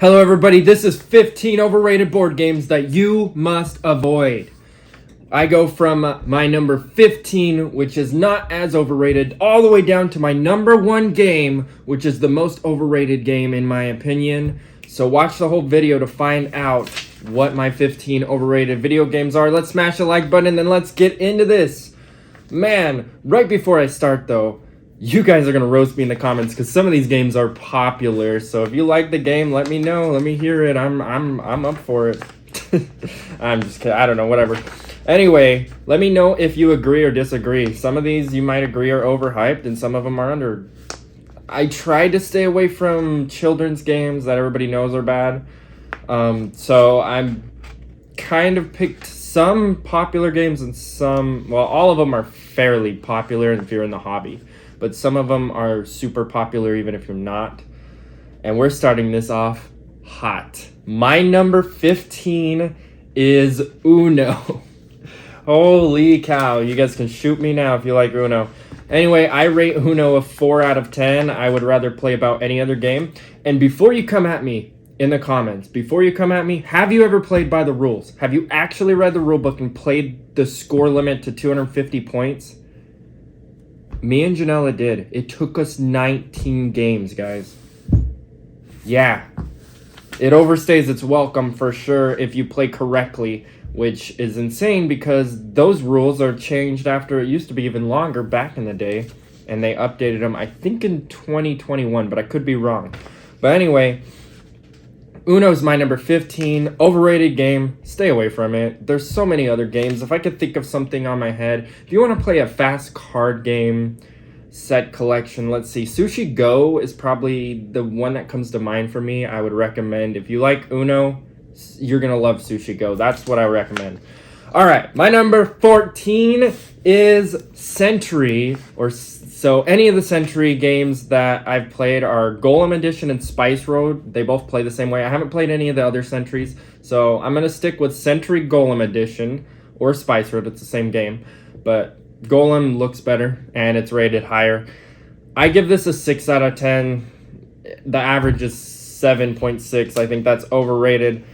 Hello everybody, this is 15 overrated board games that you must avoid. I go from my number 15, which is not as overrated, all the way down to my number 1 game, which is the most overrated game in my opinion. So watch the whole video to find out what my 15 overrated video games are. Let's smash the like button and then let's get into this. Man, right before I start though, you guys are going to roast me in the comments because some of these games are popular. So if you like the game, let me know. Let me hear it. I'm up for it. I'm just kidding. I don't know. Whatever. Anyway, let me know if you agree or disagree. Some of these you might agree are overhyped and some of them are under. I tried to stay away from children's games that everybody knows are bad. So I'm kind of picked some popular games and some, well, all of them are fairly popular if you're in the hobby. But some of them are super popular even if you're not. And we're starting this off hot. My number 15 is Uno. Holy cow. You guys can shoot me now if you like Uno. Anyway, I rate Uno a 4 out of 10. I would rather play about any other game. And before you come at me in the comments, have you ever played by the rules? Have you actually read the rule book and played the score limit to 250 points? Me and Janella did. It took us 19 games, guys. Yeah. It overstays its welcome for sure if you play correctly, which is insane because those rules are changed after it used to be even longer back in the day. And they updated them, I think, in 2021, but I could be wrong. But anyway, Uno's my number 15. Overrated game. Stay away from it. There's so many other games. If I could think of something on my head. If you want to play a fast card game set collection, let's see. Sushi Go is probably the one that comes to mind for me. I would recommend. If you like Uno, you're going to love Sushi Go. That's what I recommend. All right. My number 14 is Century, so any of the Century games that I've played are Golem Edition and Spice Road. They both play the same way. I haven't played any of the other Centuries, so I'm going to stick with Century Golem Edition or Spice Road. It's the same game, but Golem looks better and it's rated higher. I give this a 6 out of 10. The average is 7.6. I think that's overrated.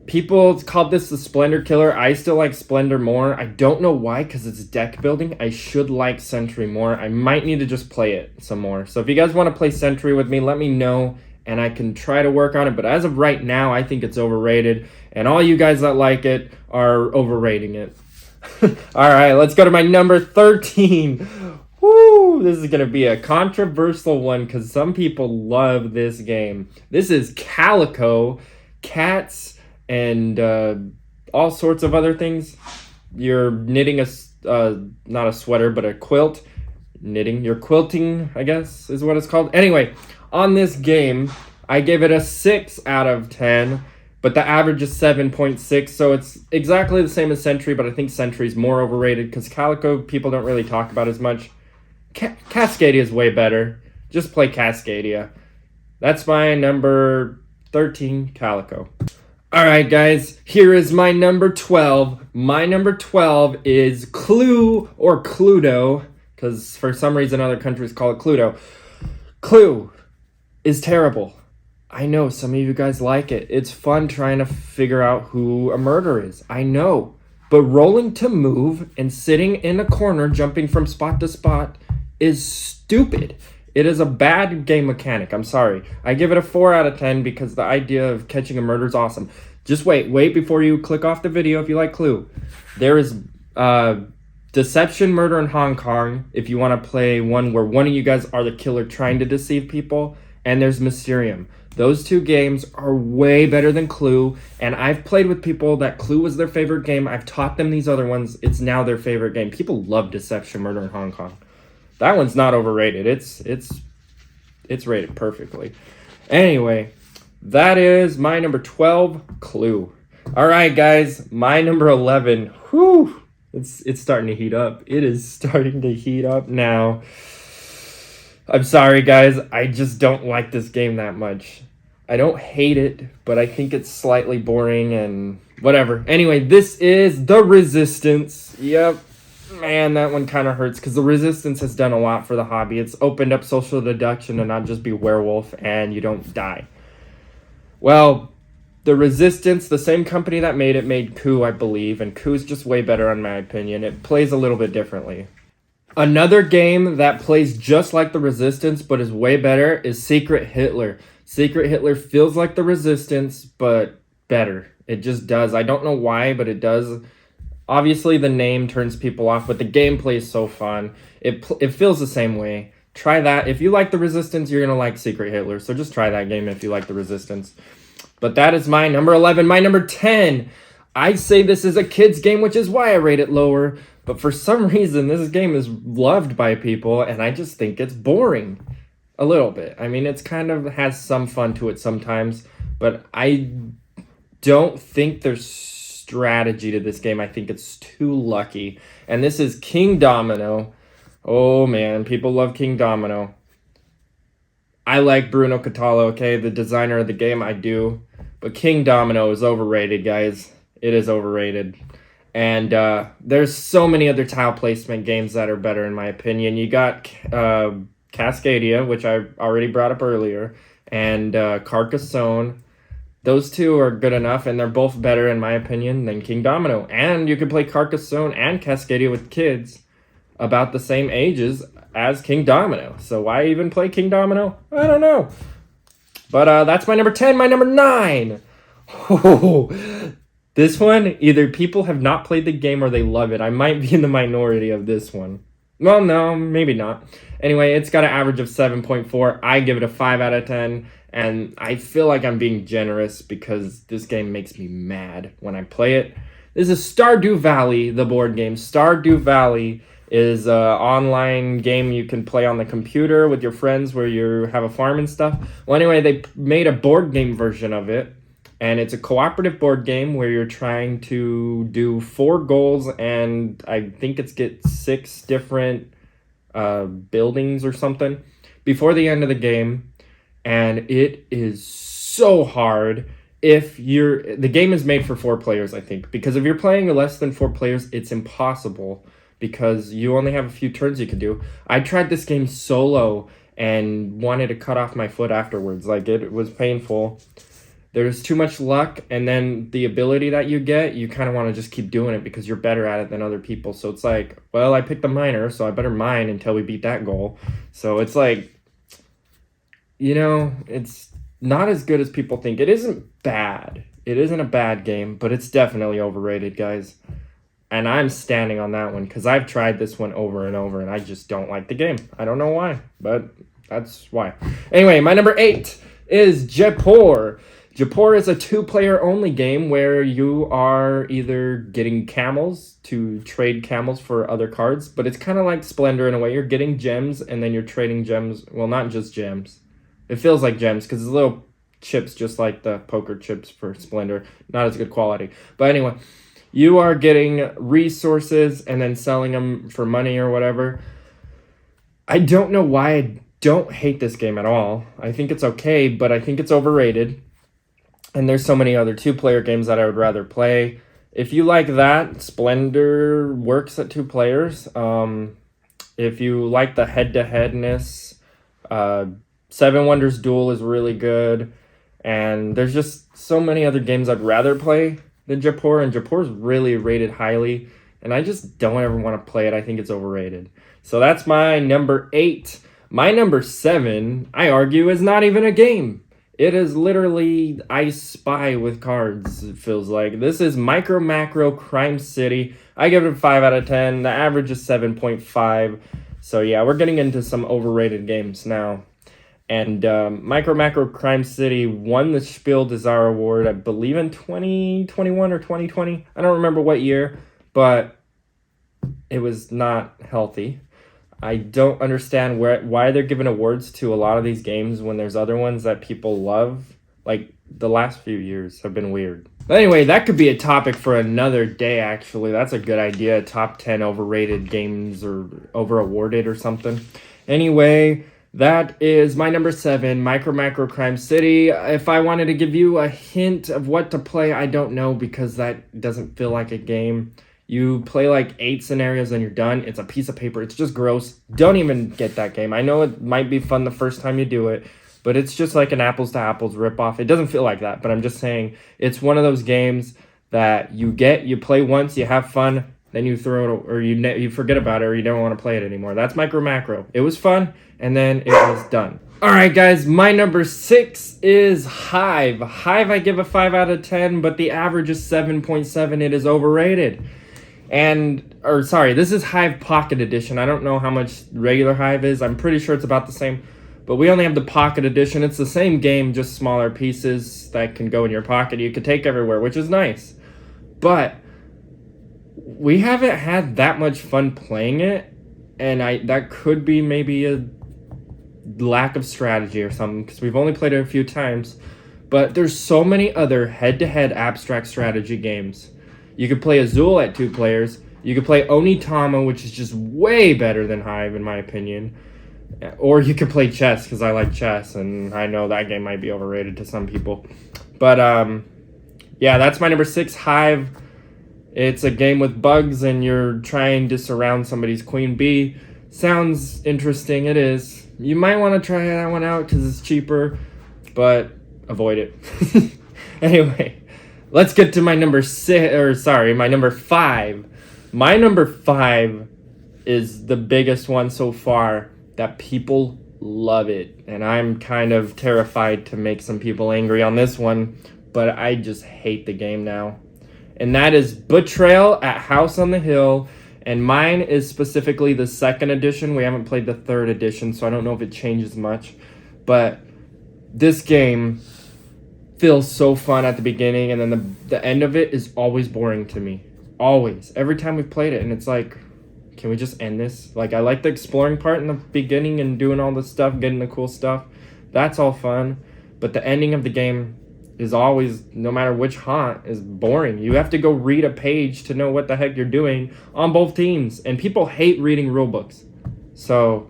People called this the Splendor Killer. I still like Splendor more. I don't know why, because it's deck building. I should like Century more. I might need to just play it some more. So if you guys want to play Century with me, let me know, and I can try to work on it. But as of right now, I think it's overrated. And all you guys that like it are overrating it. All right, let's go to my number 13. Woo! This is going to be a controversial one because some people love this game. This is Calico, Cats and all sorts of other things. You're knitting not a sweater, but a quilt. You're quilting, I guess, is what it's called. Anyway, on this game, I gave it a 6 out of 10, but the average is 7.6, so it's exactly the same as Century, but I think Century's more overrated because Calico people don't really talk about as much. Cascadia is way better. Just play Cascadia. That's my number 13, Calico. Alright guys, here is my number 12. My number 12 is Clue or Cluedo, because for some reason other countries call it Cluedo. Clue is terrible. I know some of you guys like it. It's fun trying to figure out who a murderer is. I know. But rolling to move and sitting in a corner jumping from spot to spot is stupid. It is a bad game mechanic. I'm sorry. I give it a 4 out of 10 because the idea of catching a murder is awesome. Just wait before you click off the video if you like Clue. There is Deception Murder in Hong Kong if you want to play one where one of you guys are the killer trying to deceive people. And there's Mysterium. Those two games are way better than Clue. And I've played with people that Clue was their favorite game. I've taught them these other ones. It's now their favorite game. People love Deception Murder in Hong Kong. That one's not overrated. It's rated perfectly. Anyway, that is my number 12, Clue. All right, guys, my number 11. Whew, it's starting to heat up. It is starting to heat up now. I'm sorry, guys. I just don't like this game that much. I don't hate it, but I think it's slightly boring and whatever. Anyway, this is The Resistance. Yep. Man, that one kind of hurts because the Resistance has done a lot for the hobby. It's opened up social deduction to not just be werewolf and you don't die. Well, the Resistance, the same company that made it, made Coup, I believe, and Coup's just way better in my opinion. It plays a little bit differently. Another game that plays just like the Resistance but is way better is Secret Hitler. Secret Hitler feels like the Resistance, but better. It just does. I don't know why, but it does. Obviously, the name turns people off, but the gameplay is so fun. It feels the same way. Try that. If you like the Resistance, you're going to like Secret Hitler. So just try that game if you like the Resistance. But that is my number 11. My number 10. I say this is a kid's game, which is why I rate it lower. But for some reason, this game is loved by people, and I just think it's boring. A little bit. I mean, it's kind of has some fun to it sometimes, but I don't think there's strategy to this game. I think it's too lucky. And this is King Domino. Oh man, people love King Domino. I like Bruno Catalo, okay, the designer of the game, I do. But King Domino is overrated, guys. It is overrated. And there's so many other tile placement games that are better, in my opinion. You got Cascadia, which I already brought up earlier, and Carcassonne. Those two are good enough, and they're both better, in my opinion, than King Domino. And you can play Carcassonne and Cascadia with kids about the same ages as King Domino. So why even play King Domino? I don't know. But that's my number 10. My number 9. Oh, this one, either people have not played the game or they love it. I might be in the minority of this one. Well, no, maybe not. Anyway, it's got an average of 7.4. I give it a 5 out of 10. And I feel like I'm being generous because this game makes me mad when I play it. This is Stardew Valley, the board game. Stardew Valley is an online game you can play on the computer with your friends where you have a farm and stuff. Well, anyway, they made a board game version of it. And it's a cooperative board game where you're trying to do 4 goals, and I think it's get 6 different buildings or something before the end of the game. And it is so hard. The game is made for 4 players, I think, because if you're playing less than 4 players, it's impossible because you only have a few turns you can do. I tried this game solo and wanted to cut off my foot afterwards. Like, it was painful. There's too much luck, and then the ability that you get, you kind of want to just keep doing it because you're better at it than other people. So it's like, well, I picked the miner, so I better mine until we beat that goal. So it's like, you know, it's not as good as people think. It isn't bad. It isn't a bad game, but it's definitely overrated, guys. And I'm standing on that one because I've tried this one over and over, and I just don't like the game. I don't know why, but that's why. Anyway, my number 8 is Jaipur. Jaipur is a 2-player only game where you are either getting camels to trade camels for other cards, but it's kind of like Splendor in a way. You're getting gems, and then you're trading gems. Well, not just gems. It feels like gems because it's little chips just like the poker chips for Splendor. Not as good quality. But anyway, you are getting resources and then selling them for money or whatever. I don't know why I don't hate this game at all. I think it's okay, but I think it's overrated. And there's so many other 2-player games that I would rather play. If you like that, Splendor works at 2 players. If you like the head-to-headness, 7 Wonders Duel is really good. And there's just so many other games I'd rather play than Jaipur. And Jaipur's really rated highly. And I just don't ever want to play it. I think it's overrated. So that's my number 8. My number 7, I argue, is not even a game. It is literally I Spy with cards, it feels like. This is Micro Macro Crime City. I give it a 5 out of 10. The average is 7.5. So yeah, we're getting into some overrated games now. And Micro Macro Crime City won the Spiel des Jahres award, I believe in 2021 or 2020. I don't remember what year, but it was not healthy. I don't understand why they're giving awards to a lot of these games when there's other ones that people love. Like, the last few years have been weird. But anyway, that could be a topic for another day, actually. That's a good idea. Top 10 overrated games or over-awarded or something. Anyway, that is my number 7, Micro Macro Crime City. If I wanted to give you a hint of what to play, I don't know because that doesn't feel like a game. You play like 8 scenarios and you're done. It's a piece of paper. It's just gross. Don't even get that game. I know it might be fun the first time you do it, but it's just like an apples to apples ripoff. It doesn't feel like that, but I'm just saying it's one of those games that you play once, you have fun, then you throw it, or you forget about it, or you don't want to play it anymore. That's Micro Macro. It was fun, and then it was done. All right, guys, my number 6 is Hive. Hive, I give a 5 out of 10, but the average is 7.7. It is overrated. This is Hive Pocket Edition. I don't know how much regular Hive is. I'm pretty sure it's about the same, but we only have the Pocket Edition. It's the same game, just smaller pieces that can go in your pocket. You can take everywhere, which is nice. But we haven't had that much fun playing it, and that could be maybe a lack of strategy or something, because we've only played it a few times. But there's so many other head-to-head abstract strategy games. You could play Azul at 2 players. You could play Onitama, which is just way better than Hive in my opinion. Or you could play chess, because I like chess, and I know that game might be overrated to some people. But yeah, that's my number 6, Hive. It's a game with bugs, and you're trying to surround somebody's queen bee. Sounds interesting. It is. You might want to try that one out because it's cheaper, but avoid it. Anyway, let's get to my number 5. My number 5 is the biggest one so far, that people love it. And I'm kind of terrified to make some people angry on this one, but I just hate the game now. And that is Betrayal at House on the Hill. And mine is specifically the 2nd edition. We haven't played the 3rd edition, so I don't know if it changes much. But this game feels so fun at the beginning, and then the end of it is always boring to me. Always. Every time we've played it, and it's like, can we just end this? Like, I like the exploring part in the beginning and doing all this stuff, getting the cool stuff. That's all fun. But the ending of the game is always, no matter which haunt, is boring. You have to go read a page to know what the heck you're doing on both teams. And people hate reading rule books. So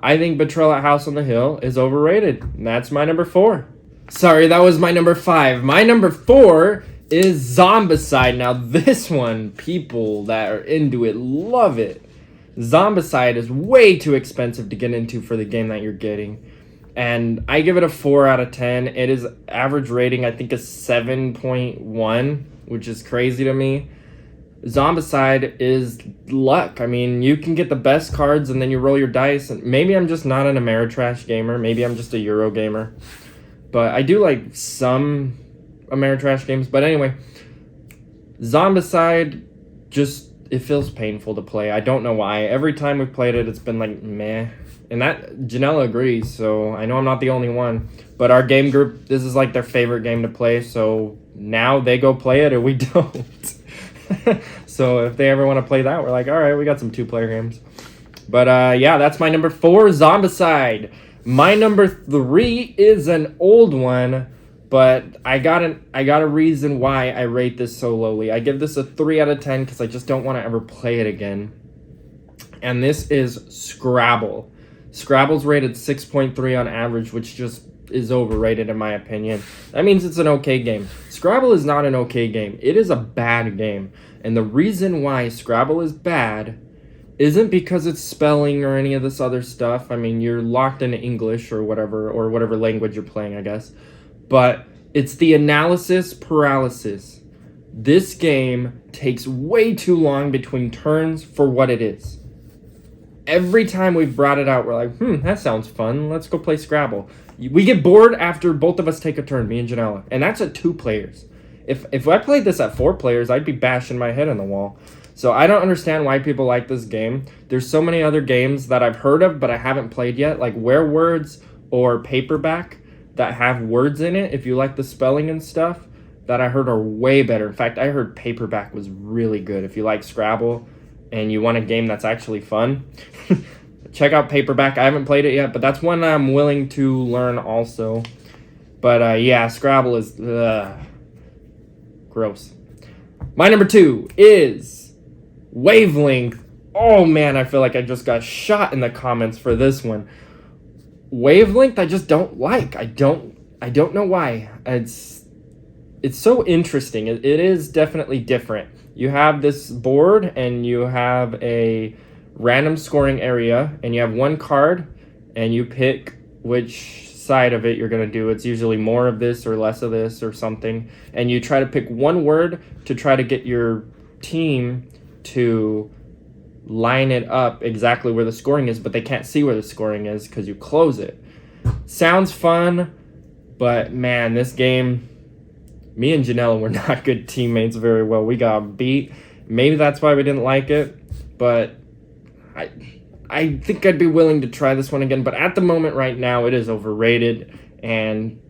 I think Betrayal at House on the Hill is overrated. And that's my number 4. Sorry, that was my number 5. My number 4 is Zombicide. Now this one, people that are into it love it. Zombicide is way too expensive to get into for the game that you're getting. And I give it a 4 out of 10. It is average rating, I think, is 7.1, which is crazy to me. Zombicide is luck. I mean, you can get the best cards and then you roll your dice. And maybe I'm just not an Ameritrash gamer. Maybe I'm just a Euro gamer. But I do like some Ameritrash games. But anyway, Zombicide, just, it feels painful to play. I don't know why. Every time we've played it, it's been like, meh. And that, Janella agrees, so I know I'm not the only one. But our game group, this is like their favorite game to play, so now they go play it and we don't. So if they ever want to play that, we're like, all right, we got some 2-player games. But yeah, that's my number 4, Zombicide. My number 3 is an old one, but I got a reason why I rate this so lowly. I give this a 3 out of 10 because I just don't want to ever play it again. And this is Scrabble. Scrabble's rated 6.3 on average, which just is overrated in my opinion. That means it's an okay game. Scrabble is not an okay game. It is a bad game. And the reason why Scrabble is bad isn't because it's spelling or any of this other stuff. I mean, you're locked into English or whatever language you're playing, I guess. But it's the analysis paralysis. This game takes way too long between turns for what it is. Every time we've brought it out, we're like, that sounds fun. Let's go play Scrabble. We get bored after both of us take a turn, me and Janella. And that's at 2 players. If I played this at 4 players, I'd be bashing my head on the wall. So I don't understand why people like this game. There's so many other games that I've heard of, but I haven't played yet, like Werewords or Paperback, that have words in it, if you like the spelling and stuff, that I heard are way better. In fact, I heard Paperback was really good. If you like Scrabble and you want a game that's actually fun, check out Paperback. I haven't played it yet, but that's one I'm willing to learn also. But yeah, Scrabble is gross. My number 2 is Wavelength. Oh man, I feel like I just got shot in the comments for this one. Wavelength, I just don't like. I don't know why. It's so interesting. It is definitely different. You have this board and you have a random scoring area and you have one card and you pick which side of it you're going to do. It's usually more of this or less of this or something. And you try to pick one word to try to get your team to line it up exactly where the scoring is, but they can't see where the scoring is because you close it. Sounds fun, but man, this game, me and Janelle were not good teammates very well. We got beat. Maybe that's why we didn't like it, but I think I'd be willing to try this one again. But at the moment right now, it is overrated and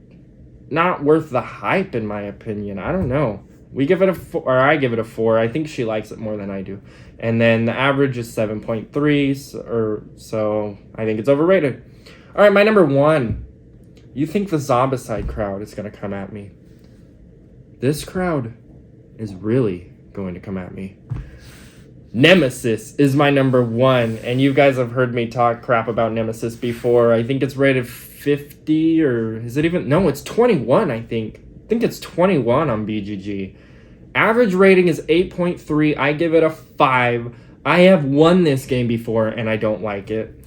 not worth the hype in my opinion. I don't know. We give it a 4, or I give it a 4. I think she likes it more than I do. And then the average is 7.3, or so I think it's overrated. All right, my number 1. You think the Zombicide crowd is going to come at me? This crowd is really going to come at me. Nemesis is my number 1, and you guys have heard me talk crap about Nemesis before. I think it's rated 50, or is it even? No, it's 21, I think. I think it's 21 on BGG. Average rating is 8.3. I give it a 5. I have won this game before, and I don't like it.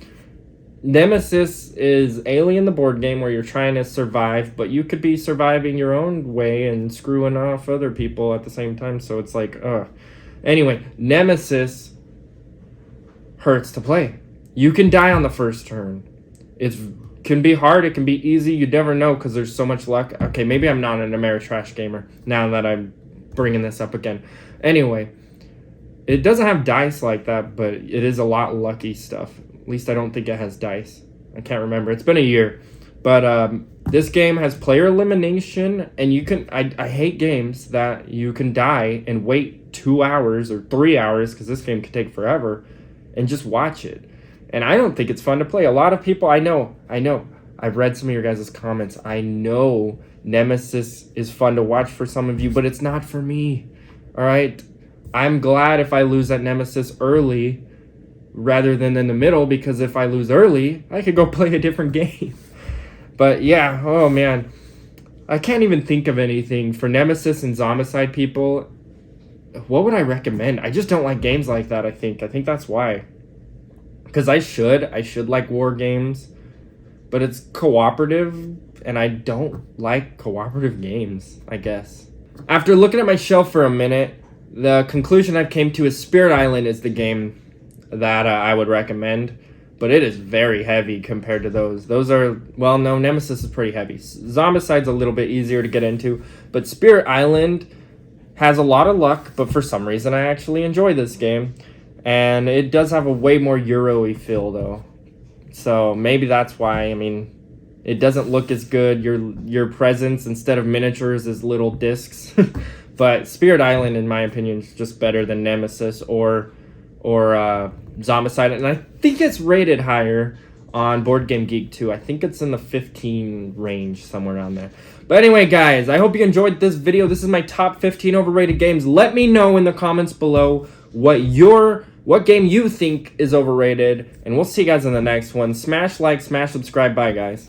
Nemesis is Alien the board game where you're trying to survive, but you could be surviving your own way and screwing off other people at the same time, so it's like, ugh. Anyway, Nemesis hurts to play. You can die on the first turn. It can be hard, it can be easy, you never know because there's so much luck. Okay, maybe I'm not an Ameritrash gamer now that I'm bringing this up again. Anyway, it doesn't have dice like that, but it is a lot lucky stuff. At least I don't think it has dice. I can't remember. It's been a year. But this game has player elimination, and you can... I hate games that you can die and wait 2 hours or 3 hours, because this game could take forever, and just watch it. And I don't think it's fun to play. A lot of people... I know. I've read some of your guys' comments. I know Nemesis is fun to watch for some of you, but it's not for me. All right? I'm glad if I lose at Nemesis early rather than in the middle, because if I lose early, I could go play a different game. But yeah, oh man. I can't even think of anything. For Nemesis and Zombicide people, what would I recommend? I just don't like games like that, I think. I think that's why. Because I should like war games, but it's cooperative, and I don't like cooperative games, I guess. After looking at my shelf for a minute, the conclusion I've came to is Spirit Island is the game that I would recommend, but it is very heavy compared to those. Those are, well, no, Nemesis is pretty heavy. Zombicide's a little bit easier to get into, but Spirit Island has a lot of luck, but for some reason I actually enjoy this game, and it does have a way more Euro-y feel, though. So maybe that's why. I mean, it doesn't look as good. Your presence, instead of miniatures, is little discs. But Spirit Island, in my opinion, is just better than Nemesis or Zombicide. And I think it's rated higher on Board Game Geek, too. I think it's in the 15 range, somewhere around there. But anyway, guys, I hope you enjoyed this video. This is my top 15 overrated games. Let me know in the comments below what game you think is overrated. And we'll see you guys in the next one. Smash like, smash subscribe. Bye, guys.